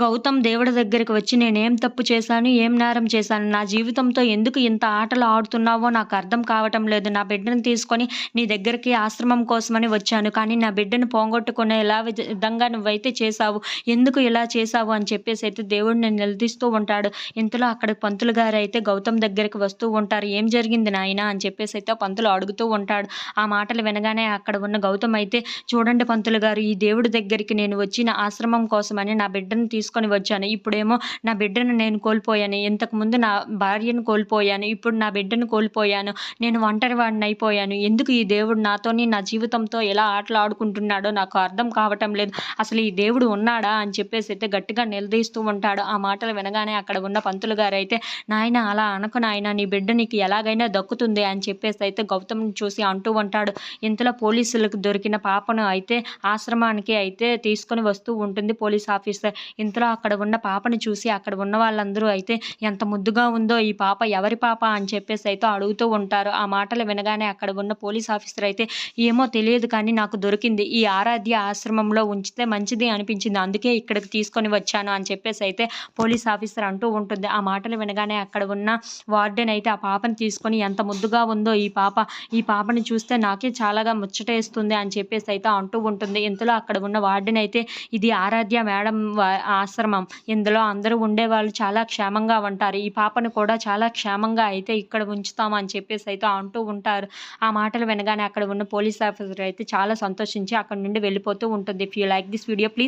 గౌతమ్ దేవుడి దగ్గరికి వచ్చి నేనేం తప్పు చేశాను? ఏం నేరం చేశాను? నా జీవితంతో ఎందుకు ఇంత ఆటలు ఆడుతున్నావో నాకు అర్థం కావటం లేదు. నా బిడ్డను తీసుకొని నీ దగ్గరికి ఆశ్రమం కోసమని వచ్చాను. కానీ నా బిడ్డను పోగొట్టుకునేలా విధంగా నువ్వైతే చేశావు. ఎందుకు ఇలా చేశావు? అని చెప్పేసైతే దేవుడిని నిలదీస్తూ ఉంటాడు. ఇంతలో అక్కడ పంతులు గారైతే గౌతమ్ దగ్గరికి వస్తూ ఉంటారు. "ఏం జరిగింది నాయనా?" అని చెప్పేసైతే పంతులు అడుగుతూ ఉంటాడు. ఆ మాటలు వినగానే అక్కడ ఉన్న గౌతమ్ అయితే, "చూడండి పంతులు గారు, ఈ దేవుడి దగ్గరికి నేను వచ్చి నా ఆశ్రమం కోసమని నా బిడ్డను తీసుకొని వచ్చాను. ఇప్పుడేమో నా బిడ్డను నేను కోల్పోయాను. ఇంతకుముందు నా భార్యను కోల్పోయాను. ఇప్పుడు నా బిడ్డను కోల్పోయాను. నేను ఒంటరివాడినైపోయాను. ఎందుకు ఈ దేవుడు నాతోని నా జీవితంతో ఎలా ఆటలు ఆడుకుంటున్నాడో నాకు అర్థం కావటం లేదు. అసలు ఈ దేవుడు ఉన్నాడా?" అని చెప్పేసైతే గట్టిగా నిలదీస్తూ ఉంటాడు. ఆ మాటలు వినగానే అక్కడ ఉన్న పంతులు గారైతే, "నాయనా అలా అనకు నాయనా, నీ బిడ్డ నీకు ఎలాగైనా దక్కుతుంది" అని చెప్పేసైతే గౌతమ్‌ని చూసి అంటూ ఉంటాడు. ఇంతలో పోలీసులకు దొరికిన పాపను అయితే ఆశ్రమానికి అయితే తీసుకొని వస్తూ ఉంటుంది పోలీస్ ఆఫీసర్. ఇంతలో అక్కడ ఉన్న పాపని చూసి అక్కడ ఉన్న వాళ్ళందరూ అయితే, "ఎంత ముద్దుగా ఉందో ఈ పాప, ఎవరి పాప?" అని చెప్పేసి అయితే అడుగుతూ ఉంటారు. ఆ మాటలు వినగానే అక్కడ ఉన్న పోలీస్ ఆఫీసర్ అయితే, "ఏమో తెలియదు కానీ నాకు దొరికింది. ఈ ఆరాధ్య ఆశ్రమంలో ఉంచితే మంచిది అనిపించింది. అందుకే ఇక్కడికి తీసుకొని వచ్చాను" అని చెప్పేసి అయితే పోలీస్ ఆఫీసర్ అంటూ ఉంటుంది. ఆ మాటలు వినగానే అక్కడ ఉన్న వార్డెన్ అయితే ఆ పాపని తీసుకొని, "ఎంత ముద్దుగా ఉందో ఈ పాప. ఈ పాపని చూస్తే నాకే చాలాగా ముచ్చటేస్తుంది" అని చెప్పేసి అయితే అంటూ ఉంటుంది. ఇంతలో అక్కడ ఉన్న వార్డెన్ అయితే, "ఇది ఆరాధ్య మేడం ఆశ్రమం. ఇందులో అందరూ ఉండేవాళ్ళు చాలా క్షేమంగా ఉంటారు. ఈ పాపను కూడా చాలా క్షేమంగా అయితే ఇక్కడ ఉంచుతాం" అని చెప్పేసి అయితే అంటూ ఉంటారు. ఆ మాటలు వినగానే అక్కడ ఉన్న పోలీస్ ఆఫీసర్ అయితే చాలా సంతోషించి అక్కడి నుండి వెళ్ళిపోతూ ఉంటుంది. If you like this video please